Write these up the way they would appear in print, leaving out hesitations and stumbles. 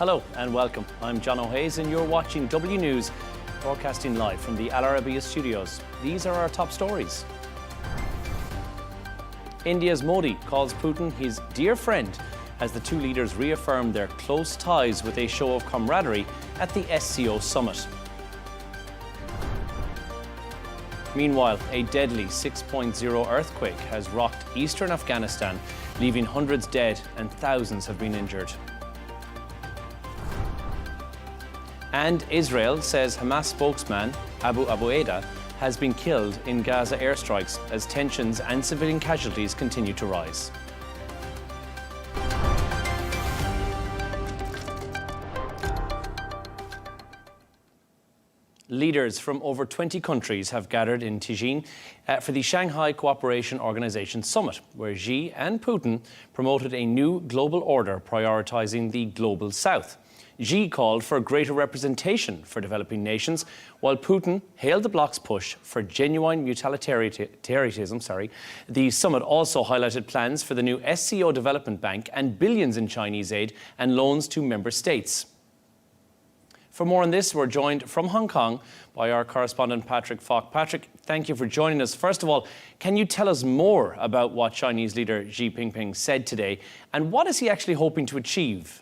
Hello and welcome. I'm Jono Hayes and you're watching W News, broadcasting live from the Arabiya studios. These are our top stories. India's Modi calls Putin his dear friend as the two leaders reaffirmed their close ties with a show of camaraderie at the SCO summit. Meanwhile, a deadly 6.0 earthquake has rocked eastern Afghanistan, leaving hundreds dead and thousands have been injured. And Israel says Hamas spokesman Abu Abueda has been killed in Gaza airstrikes as tensions and civilian casualties continue to rise. Leaders from over 20 countries have gathered in Beijing for the Shanghai Cooperation Organization summit, where Xi and Putin promoted a new global order prioritizing the global south. Xi called for greater representation for developing nations, while Putin hailed the bloc's push for genuine utilitarianism. The summit also highlighted plans for the new SCO Development Bank and billions in Chinese aid and loans to member states. For more on this, we're joined from Hong Kong by our correspondent Patrick Falk. Patrick, thank you for joining us. First of all, can you tell us more about what Chinese leader Xi Jinping said today, and what is he actually hoping to achieve?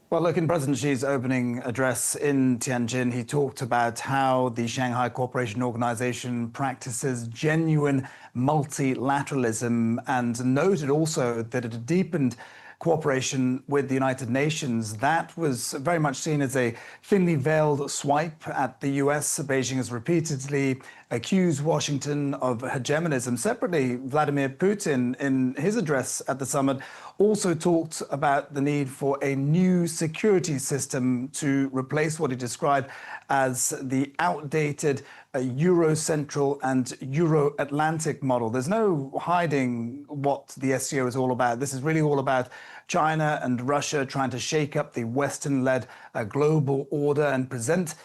Well, look, in President Xi's opening address in Tianjin, he talked about how the Shanghai Cooperation Organization practices genuine multilateralism and noted also that it had deepened cooperation with the United Nations. That was very much seen as a thinly veiled swipe at the US. Beijing has repeatedly accused Washington of hegemonism. Separately, Vladimir Putin, in his address at the summit, also talked about the need for a new security system to replace what he described as the outdated Eurocentral and Euro-Atlantic model. There's no hiding what the SCO is all about. This is really all about China and Russia trying to shake up the Western-led global order and present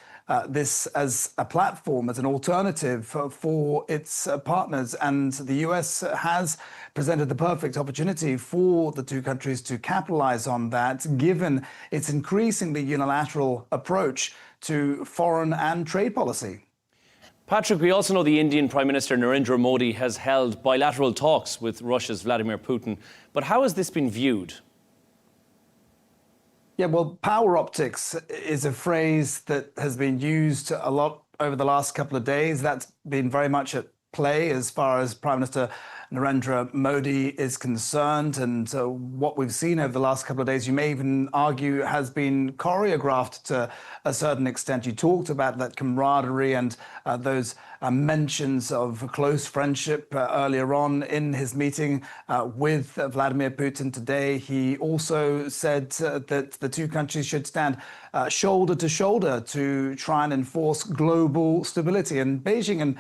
this as a platform, as an alternative for its partners. And the US has presented the perfect opportunity for the two countries to capitalize on that, given its increasingly unilateral approach to foreign and trade policy. Patrick, we also know the Indian Prime Minister Narendra Modi has held bilateral talks with Russia's Vladimir Putin. But how has this been viewed? Yeah, well, power optics is a phrase that has been used a lot over the last couple of days. That's been very much at play as far as Prime Minister Narendra Modi is concerned. And what we've seen over the last couple of days, you may even argue, has been choreographed to a certain extent. You talked about that camaraderie and those mentions of close friendship earlier on in his meeting with Vladimir Putin today. He also said that the two countries should stand shoulder to shoulder to try and enforce global stability. And Beijing and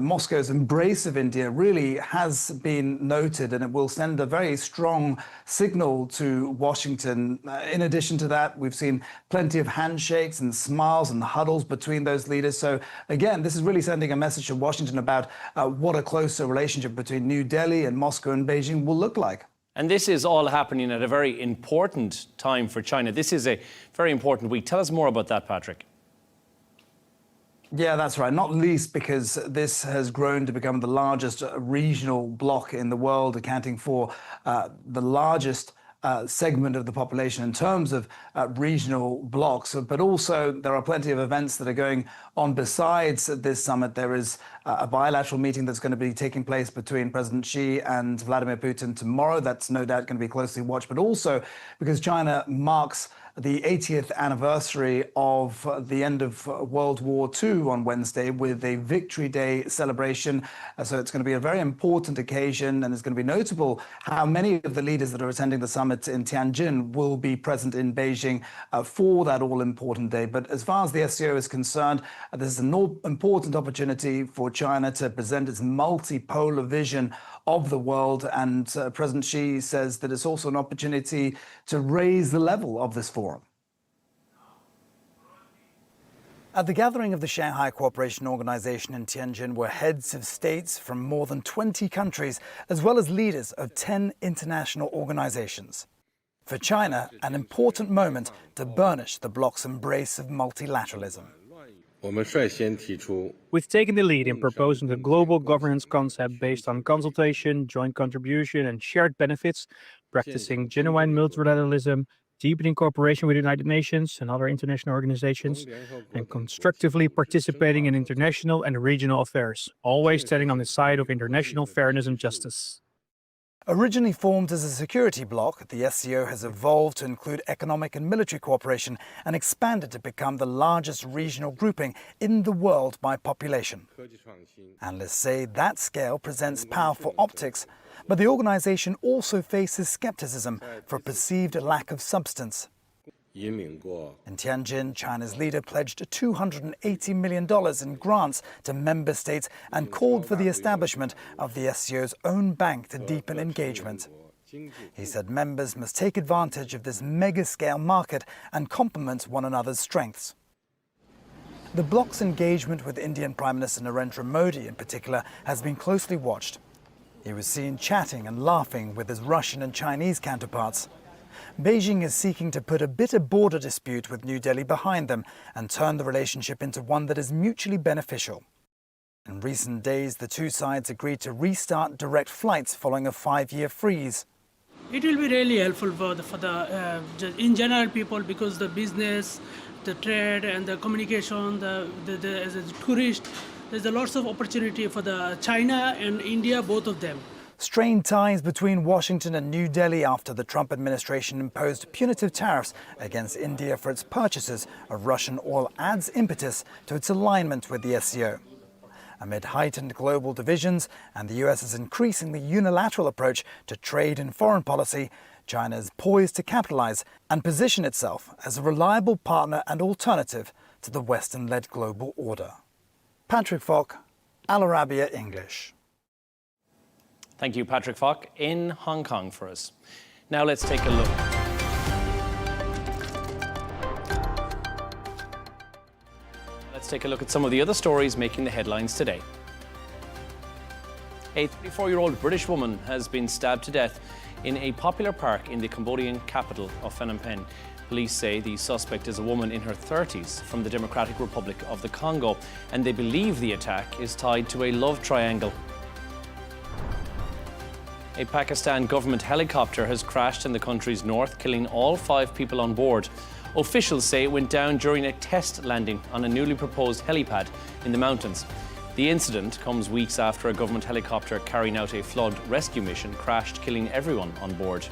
Moscow's embrace of India really has been noted, and it will send a very strong signal to Washington. In addition to that, we've seen plenty of handshakes and smiles and huddles between those leaders. So again, this is really sending a message to Washington about what a closer relationship between New Delhi and Moscow and Beijing will look like. And this is all happening at a very important time for China. This is a very important week. Tell us more about that, Patrick. Yeah, that's right. Not least because this has grown to become the largest regional bloc in the world, accounting for the largest segment of the population in terms of regional blocs. But also there are plenty of events that are going on besides this summit. There is a bilateral meeting that's going to be taking place between President Xi and Vladimir Putin tomorrow. That's no doubt going to be closely watched, but also because China marks the 80th anniversary of the end of World War II on Wednesday with a Victory Day celebration. So it's going to be a very important occasion, and it's going to be notable how many of the leaders that are attending the summit in Tianjin will be present in Beijing for that all-important day. But as far as the SCO is concerned, this is an important opportunity for China to present its multipolar vision of the world. And President Xi says that it's also an opportunity to raise the level of this forum. At the gathering of the Shanghai Cooperation Organization in Tianjin were heads of states from more than 20 countries, as well as leaders of 10 international organizations. For China, an important moment to burnish the bloc's embrace of multilateralism. We've taken the lead in proposing the global governance concept based on consultation, joint contribution, and shared benefits, practicing genuine multilateralism, deepening cooperation with the United Nations and other international organizations, and constructively participating in international and regional affairs, always standing on the side of international fairness and justice. Originally formed as a security bloc, the SCO has evolved to include economic and military cooperation and expanded to become the largest regional grouping in the world by population. Analysts say that scale presents powerful optics, but the organization also faces skepticism for perceived lack of substance. In Tianjin, China's leader pledged $280 million in grants to member states and called for the establishment of the SCO's own bank to deepen engagement. He said members must take advantage of this mega-scale market and complement one another's strengths. The bloc's engagement with Indian Prime Minister Narendra Modi in particular has been closely watched. He was seen chatting and laughing with his Russian and Chinese counterparts. Beijing is seeking to put a bitter border dispute with New Delhi behind them and turn the relationship into one that is mutually beneficial. In recent days, the two sides agreed to restart direct flights following a 5-year freeze. It will be really helpful for the in general people, because the business, the trade and the communication, as a tourist, there's a lots of opportunity for the China and India, both of them. Strained ties between Washington and New Delhi after the Trump administration imposed punitive tariffs against India for its purchases of Russian oil adds impetus to its alignment with the SCO. Amid heightened global divisions and the US's increasingly unilateral approach to trade and foreign policy, China is poised to capitalize and position itself as a reliable partner and alternative to the Western-led global order. Patrick Falk, Al Arabiya English. Thank you, Patrick Falk, in Hong Kong for us. Now let's take a look. Let's take a look at some of the other stories making the headlines today. A 34-year-old British woman has been stabbed to death in a popular park in the Cambodian capital of Phnom Penh. Police say the suspect is a woman in her 30s from the Democratic Republic of the Congo, and they believe the attack is tied to a love triangle. A Pakistan government helicopter has crashed in the country's north, killing all 5 people on board. Officials say it went down during a test landing on a newly proposed helipad in the mountains. The incident comes weeks after a government helicopter carrying out a flood rescue mission crashed, killing everyone on board.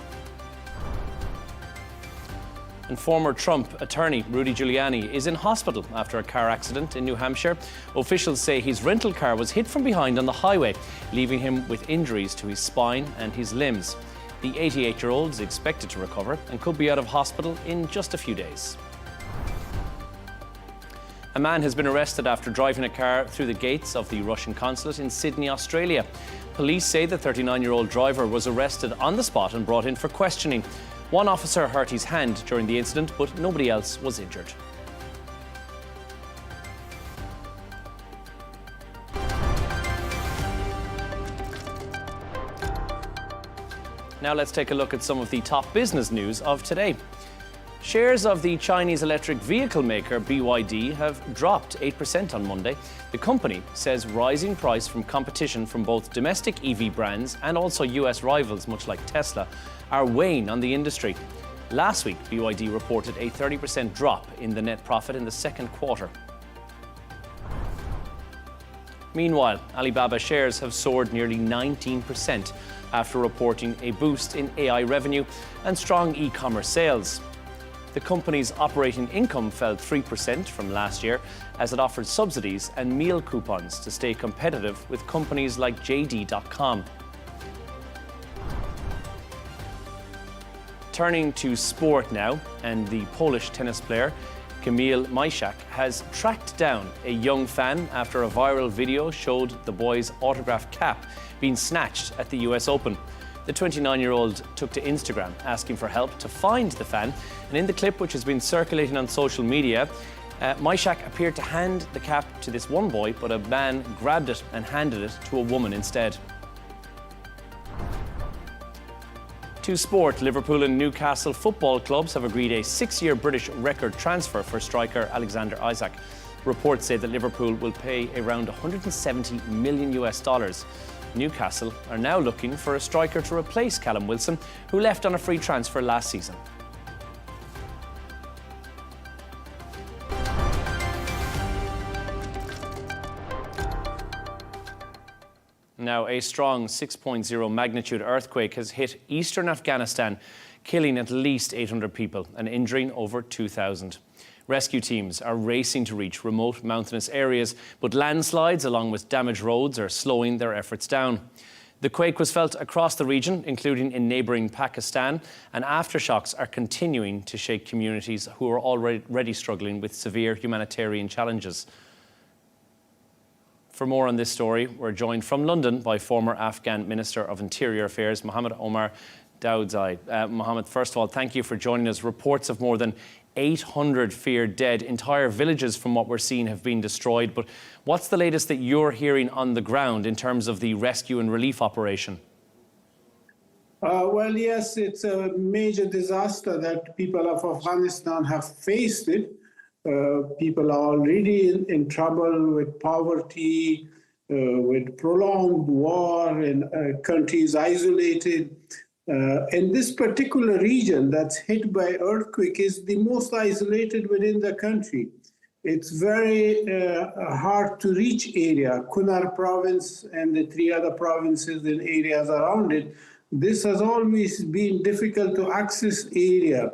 And former Trump attorney Rudy Giuliani is in hospital after a car accident in New Hampshire. Officials say his rental car was hit from behind on the highway, leaving him with injuries to his spine and his limbs. The 88-year-old is expected to recover and could be out of hospital in just a few days. A man has been arrested after driving a car through the gates of the Russian consulate in Sydney, Australia. Police say the 39-year-old driver was arrested on the spot and brought in for questioning. One officer hurt his hand during the incident, but nobody else was injured. Now let's take a look at some of the top business news of today. Shares of the Chinese electric vehicle maker BYD have dropped 8% on Monday. The company says rising price from competition from both domestic EV brands and also US rivals, much like Tesla, are weighing on the industry. Last week, BYD reported a 30% drop in the net profit in the second quarter. Meanwhile, Alibaba shares have soared nearly 19% after reporting a boost in AI revenue and strong e-commerce sales. The company's operating income fell 3% from last year as it offered subsidies and meal coupons to stay competitive with companies like JD.com. Turning to sport now, and the Polish tennis player Kamil Majchrzak has tracked down a young fan after a viral video showed the boy's autographed cap being snatched at the US Open. The 29-year-old took to Instagram asking for help to find the fan, and in the clip, which has been circulating on social media, Majchrzak appeared to hand the cap to this one boy, but a man grabbed it and handed it to a woman instead. To sport, Liverpool and Newcastle football clubs have agreed a 6-year British record transfer for striker Alexander Isak. Reports say that Liverpool will pay around $170 million. Newcastle are now looking for a striker to replace Callum Wilson, who left on a free transfer last season. Now, a strong 6.0 magnitude earthquake has hit eastern Afghanistan, killing at least 800 people and injuring over 2,000. Rescue teams are racing to reach remote mountainous areas, but landslides along with damaged roads are slowing their efforts down. The quake was felt across the region, including in neighbouring Pakistan, and aftershocks are continuing to shake communities who are already struggling with severe humanitarian challenges. For more on this story, we're joined from London by former Afghan Minister of Interior Affairs, Mohammed Omar Dawdzai. Mohammed, first of all, thank you for joining us. Reports of more than 800 feared dead. Entire villages, from what we're seeing, have been destroyed. But what's the latest that you're hearing on the ground in terms of the rescue and relief operation? Well, yes, it's a major disaster that people of Afghanistan have faced it. People are already in trouble with poverty, with prolonged war, and countries isolated. And this particular region that's hit by earthquake is the most isolated within the country. It's very hard to reach area, Kunar province and the 3 other provinces and areas around it. This has always been difficult to access area.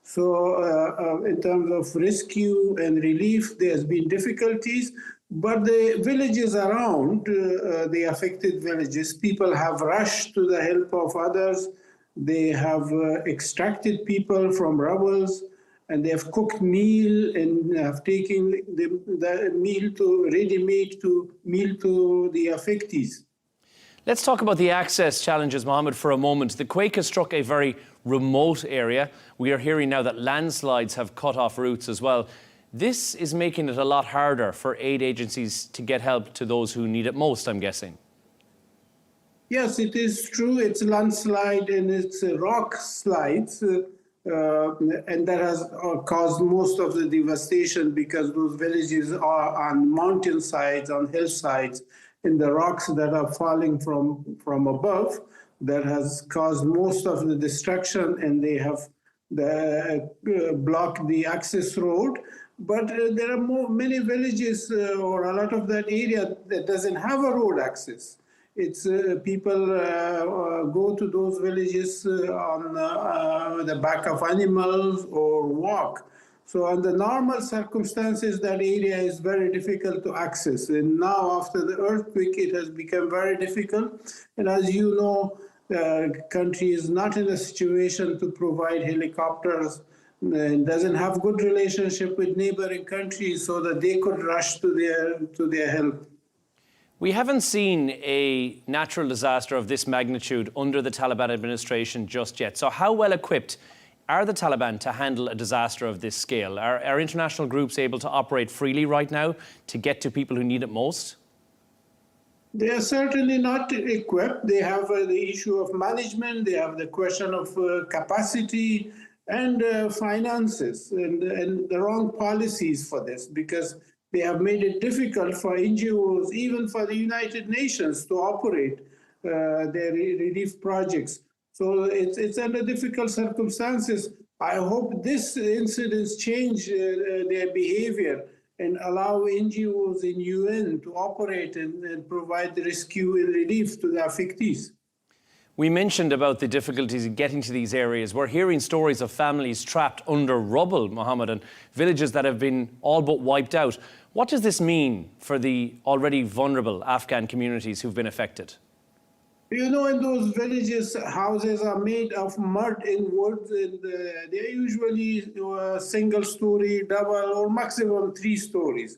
So in terms of rescue and relief, there's been difficulties, but the villages around, the affected villages, people have rushed to the help of others. They have extracted people from rubbles, and they have cooked meal and have taken the meal to ready-made to meal to the affectees. Let's talk about the access challenges, Mohammed, for a moment. The quake has struck a very remote area. We are hearing now that landslides have cut off routes as well. This is making it a lot harder for aid agencies to get help to those who need it most, I'm guessing. Yes, it is true. It's landslide and it's rock slides. And that has caused most of the devastation because those villages are on mountain sides, on hillsides, in the rocks that are falling from above. That has caused most of the destruction, and they have blocked the access road. But there are many villages or a lot of that area that doesn't have a road access. It's people go to those villages on the back of animals or walk. So under normal circumstances, that area is very difficult to access. And now after the earthquake, it has become very difficult. And as you know, the country is not in a situation to provide helicopters and doesn't have good relationship with neighboring countries so that they could rush to their help. We haven't seen a natural disaster of this magnitude under the Taliban administration just yet. So how well equipped are the Taliban to handle a disaster of this scale? Are international groups able to operate freely right now to get to people who need it most? They are certainly not equipped. They have the issue of management. They have the question of capacity and finances and the wrong policies for this, because they have made it difficult for NGOs, even for the United Nations, to operate their relief projects. So it's under difficult circumstances. I hope this incidents change their behavior and allow NGOs in UN to operate and provide the rescue and relief to the affectees. We mentioned about the difficulties in getting to these areas. We're hearing stories of families trapped under rubble, Mohammed, and villages that have been all but wiped out. What does this mean for the already vulnerable Afghan communities who've been affected? You know, in those villages, houses are made of mud and wood, and they're usually single story, double, or maximum 3 stories.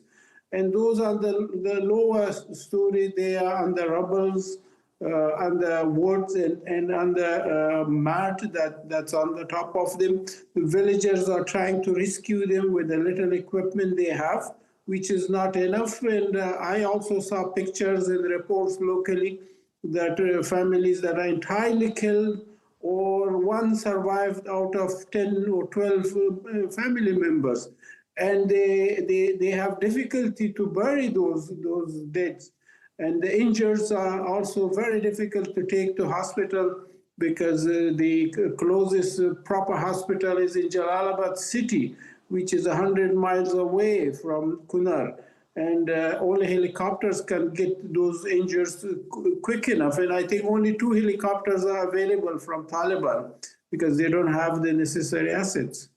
And those are the lower story, they are on the rubbles, on the woods, and on the mat that's on the top of them. The villagers are trying to rescue them with the little equipment they have, which is not enough. And I also saw pictures and reports locally that families that are entirely killed or one survived out of 10 or 12 family members. And they have difficulty to bury those deads. And the injuries are also very difficult to take to hospital because the closest proper hospital is in Jalalabad city, which is 100 miles away from Kunar. And only helicopters can get those injuries quick enough. And I think only 2 helicopters are available from Taliban because they don't have the necessary assets.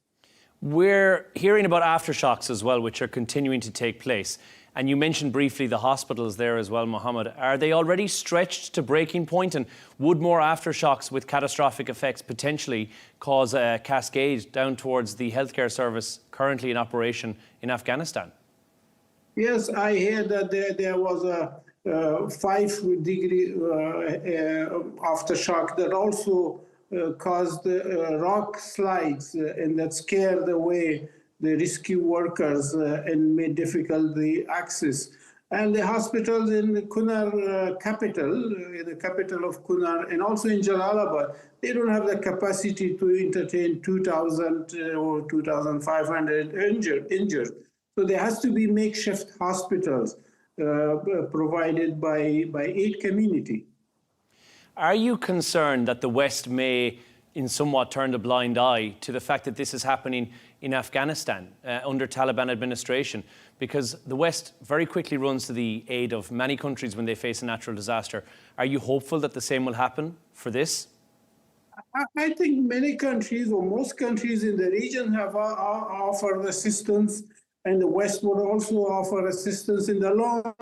We're hearing about aftershocks as well, which are continuing to take place. And you mentioned briefly the hospitals there as well, Mohammed. Are they already stretched to breaking point? And would more aftershocks with catastrophic effects potentially cause a cascade down towards the healthcare service currently in operation in Afghanistan? Yes, I hear that there was a 5-degree aftershock that also caused rock slides and that scared away the rescue workers and made difficult the access. And the hospitals in the Kunar capital, the capital of Kunar, and also in Jalalabad, they don't have the capacity to entertain 2,000 or 2,500 injured. So there has to be makeshift hospitals provided by aid community. Are you concerned that the West may in somewhat turned a blind eye to the fact that this is happening in Afghanistan under Taliban administration? Because the West very quickly runs to the aid of many countries when they face a natural disaster. Are you hopeful that the same will happen for this? I think many countries or most countries in the region have offered assistance, and the West would also offer assistance in the long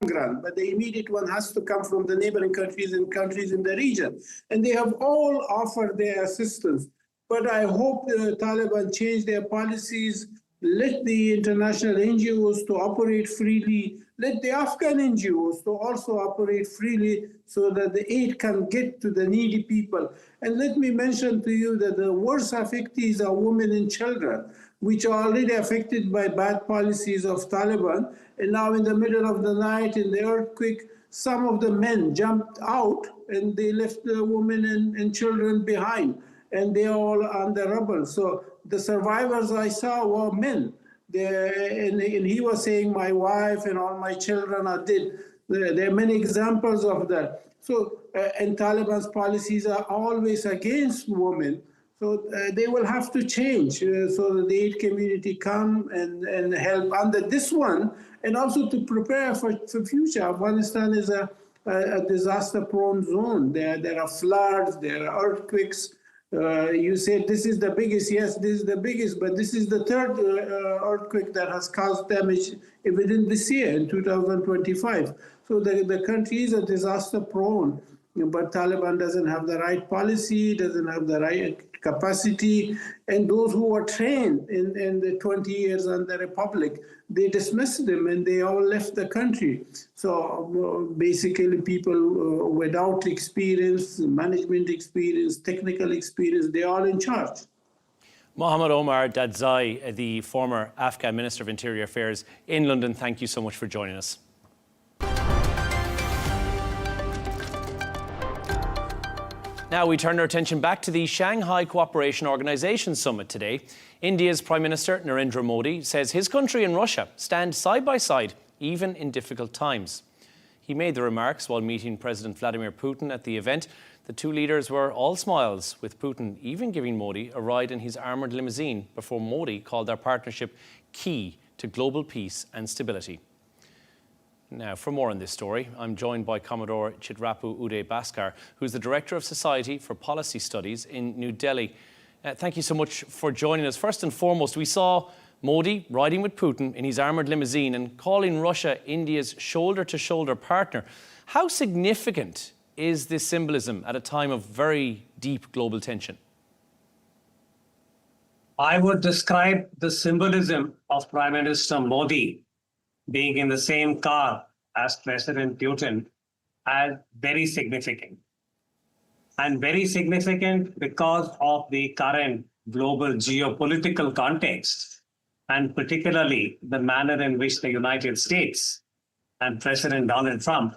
run. But the immediate one has to come from the neighboring countries and countries in the region. And they have all offered their assistance. But I hope the Taliban change their policies, let the international NGOs to operate freely, let the Afghan NGOs to also operate freely so that the aid can get to the needy people. And let me mention to you that the worst affectees are women and children, which are already affected by bad policies of Taliban. And now in the middle of the night in the earthquake, some of the men jumped out and they left the women and children behind. And they are all on the rubble. So the survivors I saw were men. And he was saying, my wife and all my children are dead. There are many examples of that. So, and Taliban's policies are always against women. So they will have to change so that the aid community come and help under this one, and also to prepare for future. Afghanistan is a disaster-prone zone. There are floods, there are earthquakes. You said this is the biggest. Yes, this is the biggest, but this is the third earthquake that has caused damage within this year in 2025. So the country is a disaster-prone, but Taliban doesn't have the right policy, doesn't have the right capacity, and those who were trained in the 20 years on the Republic, they dismissed them and they all left the country. So basically people without experience, management experience, technical experience, they're all in charge. Mohammed Omar Dadzai, the former Afghan Minister of Interior Affairs in London, thank you so much for joining us. Now we turn our attention back to the Shanghai Cooperation Organization summit today. India's Prime Minister Narendra Modi says his country and Russia stand side by side, even in difficult times. He made the remarks while meeting President Vladimir Putin at the event. The two leaders were all smiles, with Putin even giving Modi a ride in his armoured limousine before Modi called their partnership key to global peace and stability. Now, for more on this story, I'm joined by Commodore Chitrapu Uday Bhaskar, who's the Director of Society for Policy Studies in New Delhi. Thank you so much for joining us. First and foremost, we saw Modi riding with Putin in his armoured limousine and calling Russia India's shoulder-to-shoulder partner. How significant is this symbolism at a time of very deep global tension? I would describe the symbolism of Prime Minister Modi being in the same car as President Putin as very significant. And very significant because of the current global geopolitical context, and particularly the manner in which the United States and President Donald Trump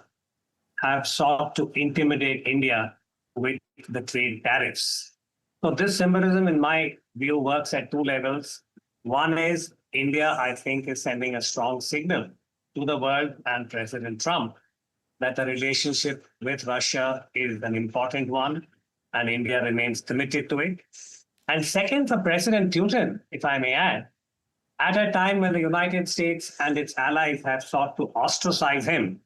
have sought to intimidate India with the trade tariffs. So this symbolism, in my view, works at two levels. One is India, I think, is sending a strong signal to the world and President Trump that the relationship with Russia is an important one and India remains committed to it. And second, for President Putin, if I may add, at a time when the United States and its allies have sought to ostracize him,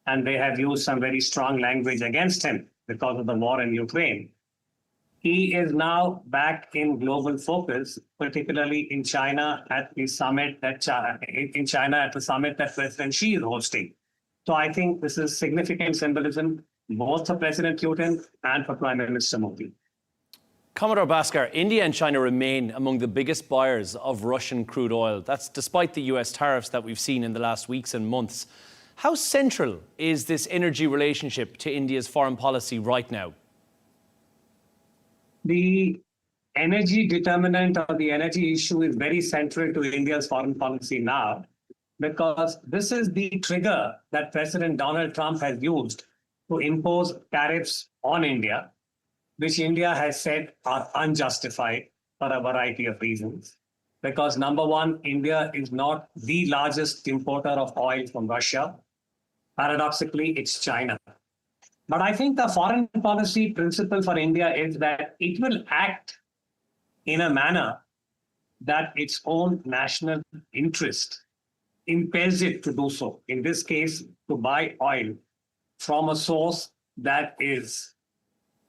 and they have used some very strong language against him because of the war in Ukraine, he is now back in global focus, particularly in China at the summit that President Xi is hosting. So I think this is significant symbolism, both for President Putin and for Prime Minister Modi. Commodore Bhaskar, India and China remain among the biggest buyers of Russian crude oil. That's despite the US tariffs that we've seen in the last weeks and months. How central is this energy relationship to India's foreign policy right now? The energy determinant or the energy issue is very central to India's foreign policy now, because this is the trigger that President Donald Trump has used to impose tariffs on India, which India has said are unjustified for a variety of reasons. Because number one, India is not the largest importer of oil from Russia. Paradoxically, it's China. But I think the foreign policy principle for India is that it will act in a manner that its own national interest impels it to do so. In this case, to buy oil from a source that is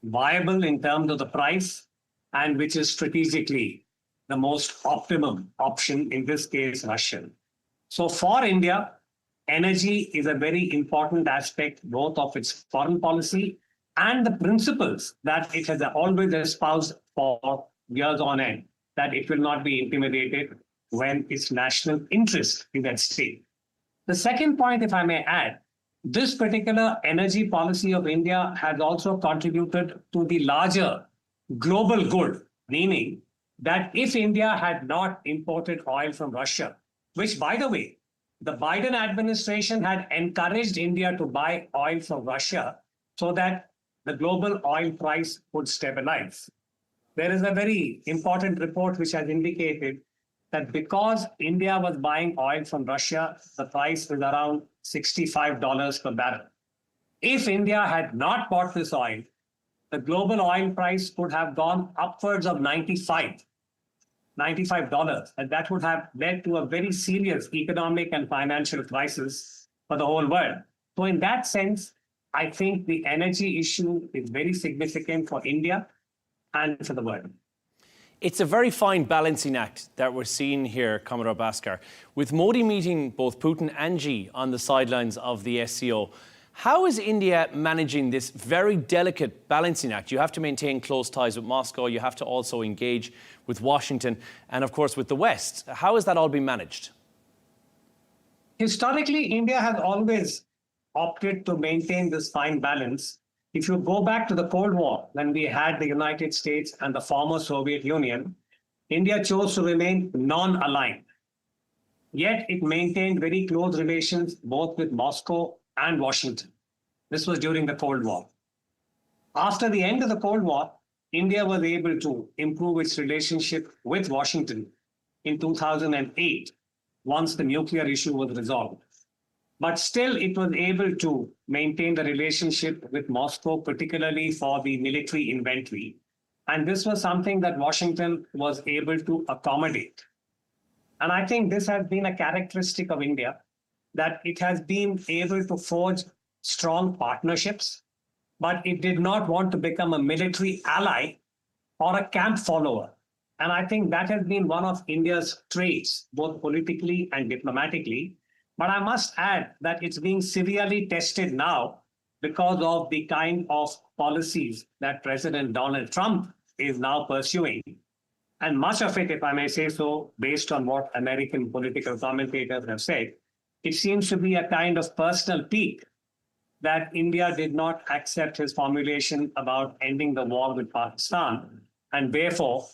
viable in terms of the price and which is strategically the most optimum option, in this case, Russian. So for India, energy is a very important aspect both of its foreign policy and the principles that it has always espoused for years on end, that it will not be intimidated when its national interest is at stake. The second point, if I may add, this particular energy policy of India has also contributed to the larger global good, meaning that if India had not imported oil from Russia, which, by the way, the Biden administration had encouraged India to buy oil from Russia so that the global oil price would stabilize. There is a very important report which has indicated that because India was buying oil from Russia, the price is around $65 per barrel. If India had not bought this oil, the global oil price would have gone upwards of $95, and that would have led to a very serious economic and financial crisis for the whole world. So in that sense, I think the energy issue is very significant for India and for the world. It's a very fine balancing act that we're seeing here, Commodore Bhaskar. With Modi meeting both Putin and Xi on the sidelines of the SCO, how is India managing this very delicate balancing act? You have to maintain close ties with Moscow, you have to also engage with Washington and, of course, with the West. How has that all been managed? Historically, India has always opted to maintain this fine balance. If you go back to the Cold War, when we had the United States and the former Soviet Union, India chose to remain non-aligned. Yet it maintained very close relations both with Moscow and Washington. This was during the Cold War. After the end of the Cold War, India was able to improve its relationship with Washington in 2008, once the nuclear issue was resolved. But still, it was able to maintain the relationship with Moscow, particularly for the military inventory. And this was something that Washington was able to accommodate. And I think this has been a characteristic of India, that it has been able to forge strong partnerships, but it did not want to become a military ally or a camp follower. And I think that has been one of India's traits, both politically and diplomatically. But I must add that it's being severely tested now because of the kind of policies that President Donald Trump is now pursuing. And much of it, if I may say so, based on what American political commentators have said, it seems to be a kind of personal pique that India did not accept his formulation about ending the war with Pakistan, and therefore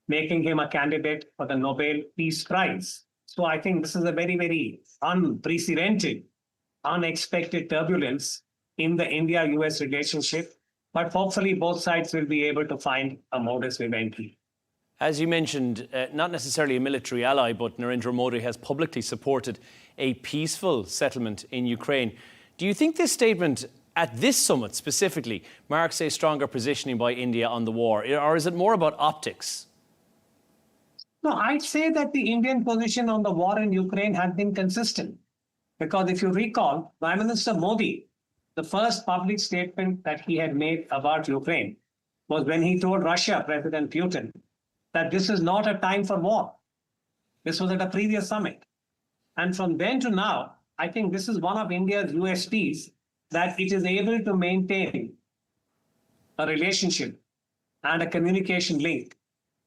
making him a candidate for the Nobel Peace Prize. So I think this is a very, very unprecedented, unexpected turbulence in the India-US relationship. But hopefully both sides will be able to find a modus vivendi. As you mentioned, not necessarily a military ally, but Narendra Modi has publicly supported a peaceful settlement in Ukraine. Do you think this statement at this summit specifically marks a stronger positioning by India on the war, or is it more about optics? No, I'd say that the Indian position on the war in Ukraine has been consistent. Because if you recall, Prime Minister Modi, the first public statement that he had made about Ukraine was when he told Russia, President Putin, that this is not a time for war. This was at a previous summit. And from then to now, I think this is one of India's USPs, that it is able to maintain a relationship and a communication link,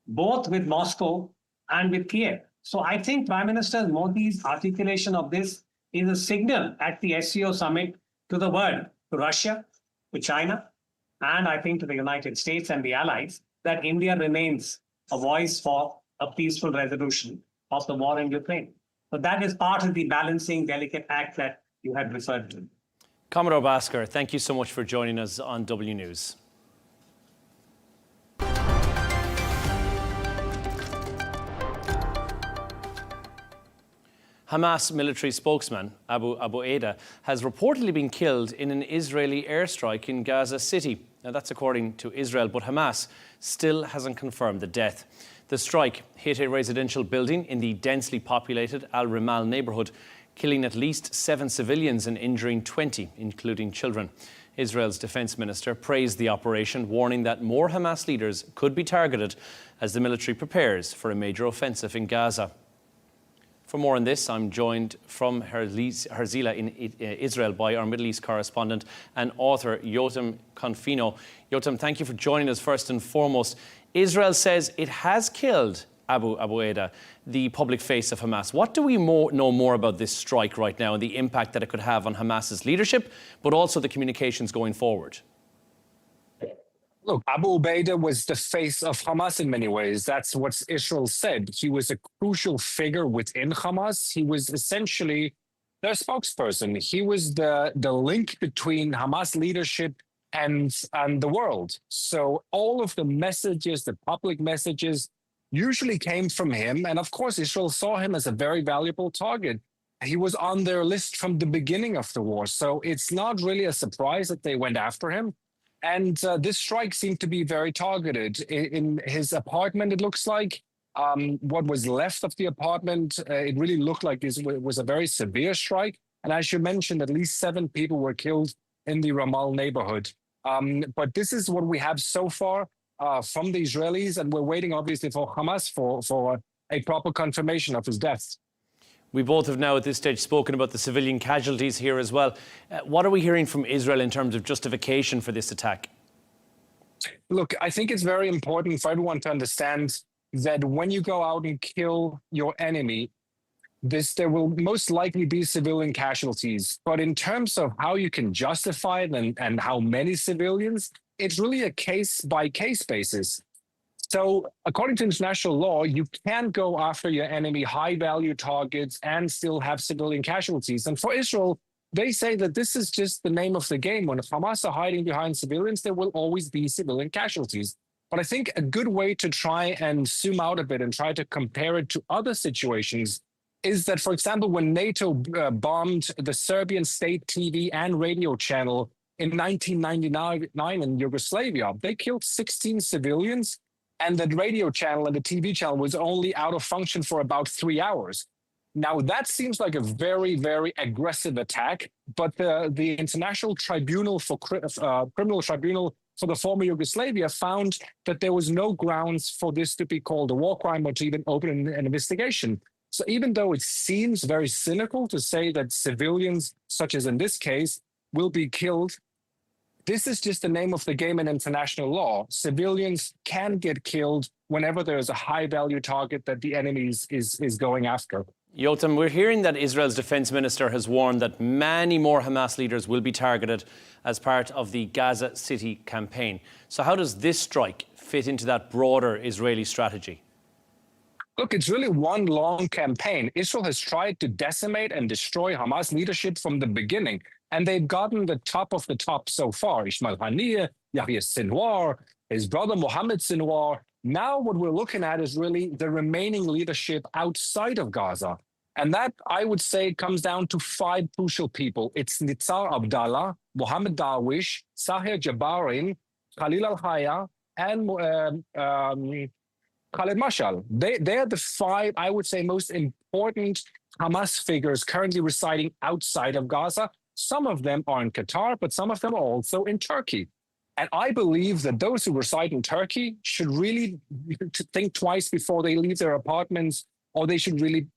both with Moscow and with Kiev. So I think Prime Minister Modi's articulation of this is a signal at the SCO summit to the world, to Russia, to China, and I think to the United States and the allies, that India remains a voice for a peaceful resolution of the war in Ukraine. So that is part of the balancing, delicate act that you had referred to. Commodore Bhaskar, thank you so much for joining us on W News. Hamas military spokesman Abu Eda has reportedly been killed in an Israeli airstrike in Gaza City. Now that's according to Israel, but Hamas still hasn't confirmed the death. The strike hit a residential building in the densely populated Al Rimal neighbourhood, killing at least 7 civilians and injuring 20, including children. Israel's defence minister praised the operation, warning that more Hamas leaders could be targeted as the military prepares for a major offensive in Gaza. For more on this, I'm joined from Herzliya in Israel by our Middle East correspondent and author, Yotam Confino. Yotam, thank you for joining us first and foremost. Israel says it has killed Abu Eda, the public face of Hamas. What do we know more about this strike right now and the impact that it could have on Hamas's leadership, but also the communications going forward? Look, Abu Ubaidah was the face of Hamas in many ways. That's what Israel said. He was a crucial figure within Hamas. He was essentially their spokesperson. He was the link between Hamas leadership and the world. So all of the messages, the public messages, usually came from him. And of course, Israel saw him as a very valuable target. He was on their list from the beginning of the war. So it's not really a surprise that they went after him. And this strike seemed to be very targeted. In his apartment, it looks like, what was left of the apartment, it really looked like this was a very severe strike. And as you mentioned, at least 7 people were killed in the Ramal neighborhood. But this is what we have so far from the Israelis, and we're waiting, obviously, for Hamas for a proper confirmation of his death. We both have now at this stage spoken about the civilian casualties here as well. What are we hearing from Israel in terms of justification for this attack? Look, I think it's very important for everyone to understand that when you go out and kill your enemy, there will most likely be civilian casualties. But in terms of how you can justify it and how many civilians, it's really a case-by-case basis. So according to international law, you can go after your enemy high-value targets and still have civilian casualties. And for Israel, they say that this is just the name of the game. When Hamas are hiding behind civilians, there will always be civilian casualties. But I think a good way to try and zoom out a bit and try to compare it to other situations is that, for example, when NATO bombed the Serbian state TV and radio channel in 1999 in Yugoslavia, they killed 16 civilians. And the radio channel and the TV channel was only out of function for about 3 hours. Now, that seems like a very, very aggressive attack, but the International Tribunal for Criminal Tribunal for the former Yugoslavia found that there was no grounds for this to be called a war crime or to even open an investigation. So even though it seems very cynical to say that civilians, such as in this case, will be killed, this is just the name of the game in international law. Civilians can get killed whenever there is a high-value target that the enemy is going after. Yotam, we're hearing that Israel's defence minister has warned that many more Hamas leaders will be targeted as part of the Gaza City campaign. So how does this strike fit into that broader Israeli strategy? Look, it's really one long campaign. Israel has tried to decimate and destroy Hamas leadership from the beginning. And they've gotten the top of the top so far. Ismail Haniyeh, Yahya Sinwar, his brother Mohammed Sinwar. Now what we're looking at is really the remaining leadership outside of Gaza. And that, I would say, comes down to 5 crucial people. It's Nitzar Abdallah, Mohammed Darwish, Sahir Jabarin, Khalil al-Haya, and Khaled Mashal. They are the 5, I would say, most important Hamas figures currently residing outside of Gaza. Some of them are in Qatar, but some of them are also in Turkey. And I believe that those who reside in Turkey should really think twice before they leave their apartments, or they should really,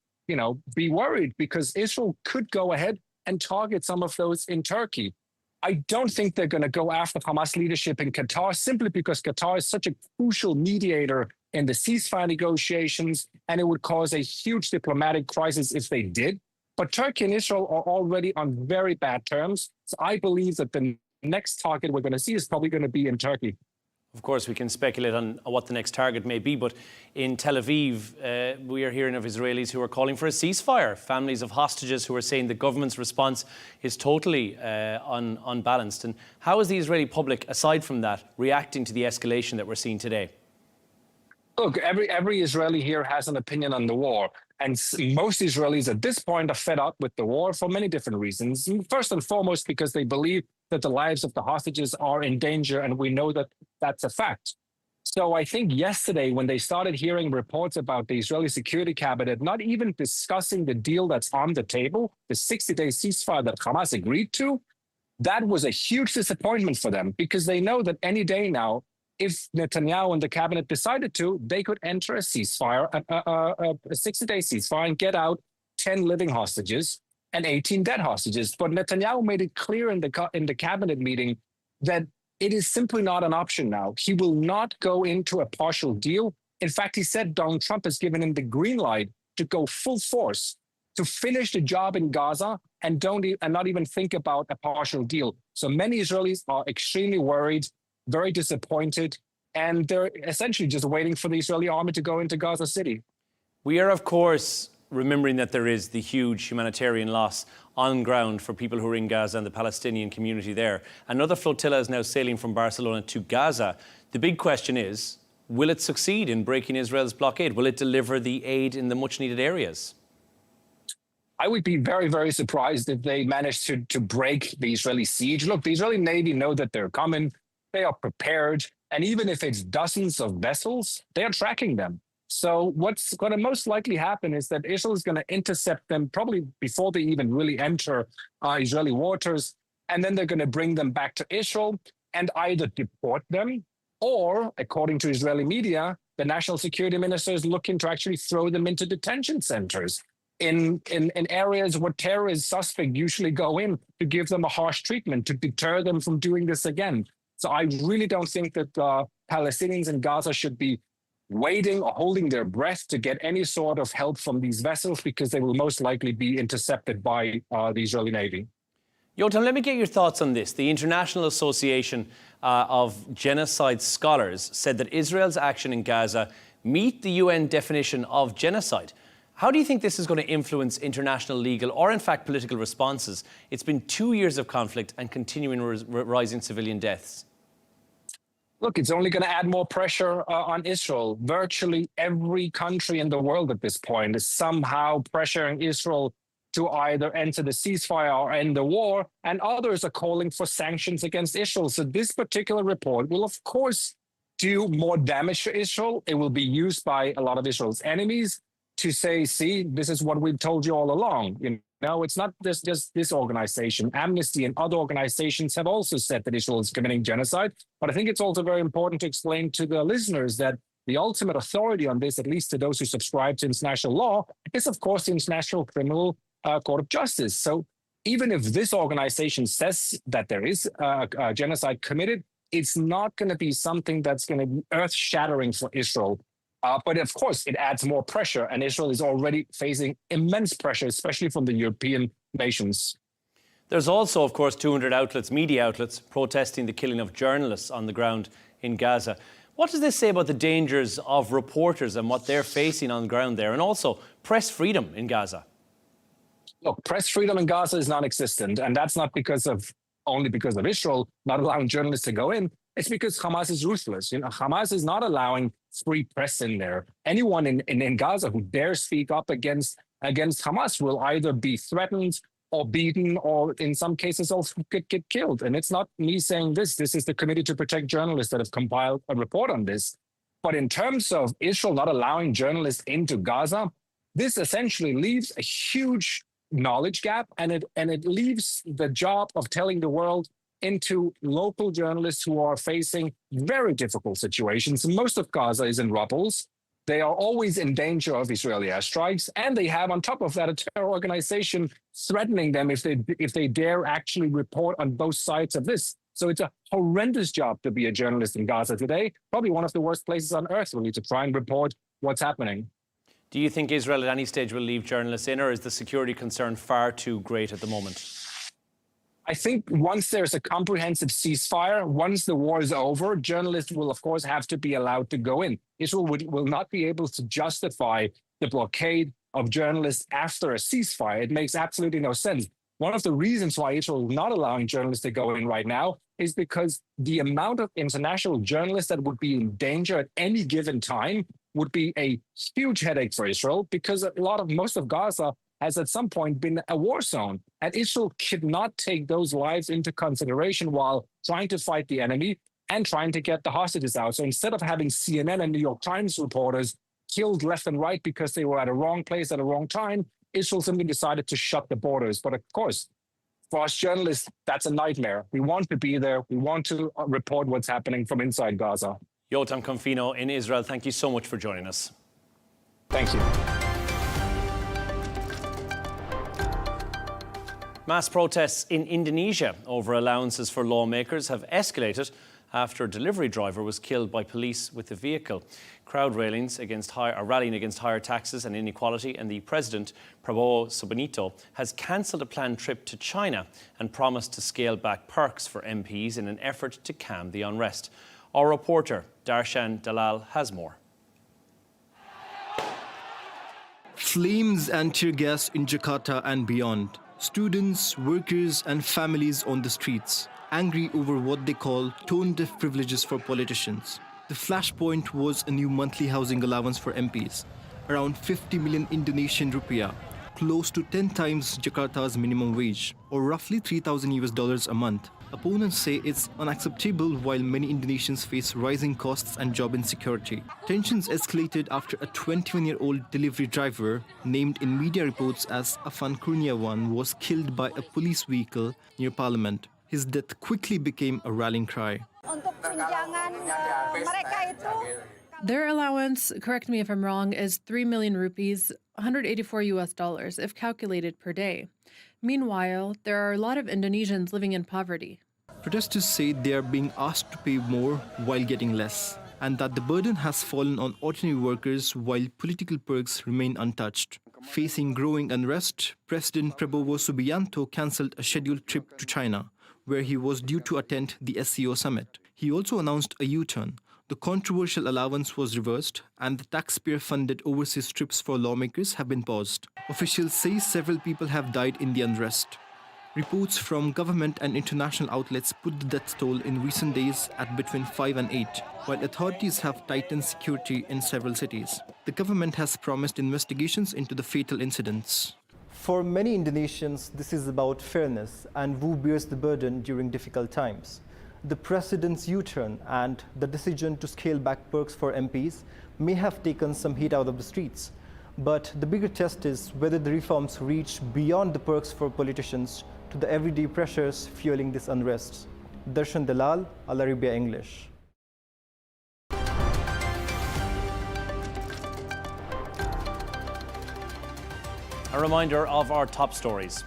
be worried, because Israel could go ahead and target some of those in Turkey. I don't think they're going to go after Hamas leadership in Qatar, simply because Qatar is such a crucial mediator in the ceasefire negotiations, and it would cause a huge diplomatic crisis if they did. But Turkey and Israel are already on very bad terms. So I believe that the next target we're going to see is probably going to be in Turkey. Of course, we can speculate on what the next target may be, but in Tel Aviv, we are hearing of Israelis who are calling for a ceasefire. Families of hostages who are saying the government's response is totally unbalanced. And how is the Israeli public, aside from that, reacting to the escalation that we're seeing today? Look, every Israeli here has an opinion on the war. And most Israelis at this point are fed up with the war for many different reasons. First and foremost, because they believe that the lives of the hostages are in danger, and we know that that's a fact. So I think yesterday, when they started hearing reports about the Israeli Security Cabinet not even discussing the deal that's on the table, the 60-day ceasefire that Hamas agreed to, that was a huge disappointment for them, because they know that any day now, if Netanyahu and the cabinet decided to, they could enter a ceasefire, a 60-day ceasefire, and get out 10 living hostages and 18 dead hostages. But Netanyahu made it clear in the cabinet meeting that it is simply not an option now. He will not go into a partial deal. In fact, he said Donald Trump has given him the green light to go full force to finish the job in Gaza and not even think about a partial deal. So many Israelis are extremely worried, very disappointed, and they're essentially just waiting for the Israeli army to go into Gaza City. We are, of course, remembering that there is the huge humanitarian loss on ground for people who are in Gaza and the Palestinian community there. Another flotilla is now sailing from Barcelona to Gaza. The big question is, will it succeed in breaking Israel's blockade? Will it deliver the aid in the much-needed areas? I would be very, very surprised if they managed to break the Israeli siege. Look, the Israeli Navy know that they're coming. They are prepared. And even if it's dozens of vessels, they are tracking them. So what's going to most likely happen is that Israel is going to intercept them probably before they even really enter Israeli waters. And then they're going to bring them back to Israel and either deport them, or, according to Israeli media, the national security minister is looking to actually throw them into detention centers in areas where terrorist suspects usually go in, to give them a harsh treatment, to deter them from doing this again. So I really don't think that Palestinians in Gaza should be waiting or holding their breath to get any sort of help from these vessels, because they will most likely be intercepted by the Israeli Navy. Jotam, let me get your thoughts on this. The International Association of Genocide Scholars said that Israel's action in Gaza meet the UN definition of genocide. How do you think this is going to influence international legal or, in fact, political responses? It's been 2 years of conflict and continuing rising civilian deaths. Look, it's only going to add more pressure on Israel. Virtually every country in the world at this point is somehow pressuring Israel to either enter the ceasefire or end the war, and others are calling for sanctions against Israel. So this particular report will, of course, do more damage to Israel. It will be used by a lot of Israel's enemies to say, see, this is what we've told you all along. You know, it's not just this organization. Amnesty and other organizations have also said that Israel is committing genocide. But I think it's also very important to explain to the listeners that the ultimate authority on this, at least to those who subscribe to international law, is, of course, the International Criminal Court of Justice. So even if this organization says that there is a genocide committed, it's not going to be something that's going to be earth-shattering for Israel. But of course, it adds more pressure, and Israel is already facing immense pressure, especially from the European nations. There's also, of course, 200 outlets, media outlets, protesting the killing of journalists on the ground in Gaza. What does this say about the dangers of reporters and what they're facing on the ground there, and also press freedom in Gaza? Look, press freedom in Gaza is non-existent, and that's not only because of Israel not allowing journalists to go in. It's because Hamas is ruthless. Hamas is not allowing free press in there. Anyone in Gaza who dares speak up against Hamas will either be threatened or beaten, or in some cases also get killed. And it's not me saying this. This is the Committee to Protect Journalists that have compiled a report on this. But in terms of Israel not allowing journalists into Gaza, this essentially leaves a huge knowledge gap, and it leaves the job of telling the world into local journalists who are facing very difficult situations. Most of Gaza is in rubble. They are always in danger of Israeli airstrikes, and they have on top of that a terror organization threatening them if they dare actually report on both sides of this. So it's a horrendous job to be a journalist in Gaza today, probably one of the worst places on earth really to try and report what's happening. Do you think Israel at any stage will leave journalists in, or is the security concern far too great at the moment? I think once there's a comprehensive ceasefire, once the war is over, journalists will, of course, have to be allowed to go in. Israel will not be able to justify the blockade of journalists after a ceasefire. It makes absolutely no sense. One of the reasons why Israel is not allowing journalists to go in right now is because the amount of international journalists that would be in danger at any given time would be a huge headache for Israel, because most of Gaza has at some point been a war zone. And Israel could not take those lives into consideration while trying to fight the enemy and trying to get the hostages out. So instead of having CNN and New York Times reporters killed left and right because they were at a wrong place at a wrong time, Israel simply decided to shut the borders. But of course, for us journalists, that's a nightmare. We want to be there. We want to report what's happening from inside Gaza. Yotam Confino in Israel, thank you so much for joining us. Thank you. Mass protests in Indonesia over allowances for lawmakers have escalated after a delivery driver was killed by police with a vehicle. Crowd rallying against higher taxes and inequality, and the president, Prabowo Subianto, has cancelled a planned trip to China and promised to scale back perks for MPs in an effort to calm the unrest. Our reporter, Darshan Dalal, has more. Flames and tear gas in Jakarta and beyond. Students, workers and families on the streets, angry over what they call tone-deaf privileges for politicians. The flashpoint was a new monthly housing allowance for MPs, around 50 million Indonesian rupiah, close to 10 times Jakarta's minimum wage, or roughly $3,000 a month. Opponents say it's unacceptable while many Indonesians face rising costs and job insecurity. Tensions escalated after a 21-year-old delivery driver, named in media reports as Afan Kurniawan, was killed by a police vehicle near Parliament. His death quickly became a rallying cry. Their allowance, correct me if I'm wrong, is 3 million rupees, $184 if calculated per day. Meanwhile, there are a lot of Indonesians living in poverty. Protesters say they are being asked to pay more while getting less, and that the burden has fallen on ordinary workers while political perks remain untouched. Facing growing unrest, President Prabowo Subianto cancelled a scheduled trip to China, where he was due to attend the SCO summit. He also announced a U-turn. The controversial allowance was reversed, and the taxpayer-funded overseas trips for lawmakers have been paused. Officials say several people have died in the unrest. Reports from government and international outlets put the death toll in recent days at between 5 and 8, while authorities have tightened security in several cities. The government has promised investigations into the fatal incidents. For many Indonesians, this is about fairness and who bears the burden during difficult times. The president's U-turn and the decision to scale back perks for MPs may have taken some heat out of the streets. But the bigger test is whether the reforms reach beyond the perks for politicians to the everyday pressures fueling this unrest. Darshan Dalal, Arabiya English. A reminder of our top stories.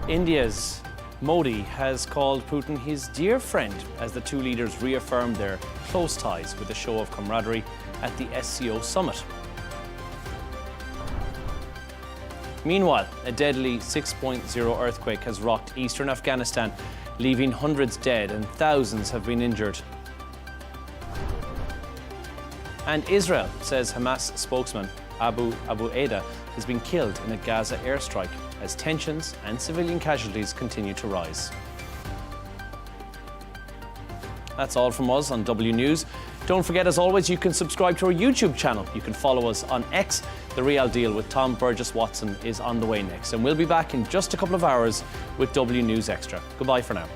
India's Modi has called Putin his dear friend as the two leaders reaffirmed their close ties with a show of camaraderie at the SCO summit. Meanwhile, a deadly 6.0 earthquake has rocked eastern Afghanistan, leaving hundreds dead and thousands have been injured. And Israel says Hamas spokesman Abu Eda has been killed in a Gaza airstrike as tensions and civilian casualties continue to rise. That's all from us on W News. Don't forget, as always, you can subscribe to our YouTube channel. You can follow us on X. The Real Deal with Tom Burgess-Watson is on the way next. And we'll be back in just a couple of hours with W News Extra. Goodbye for now.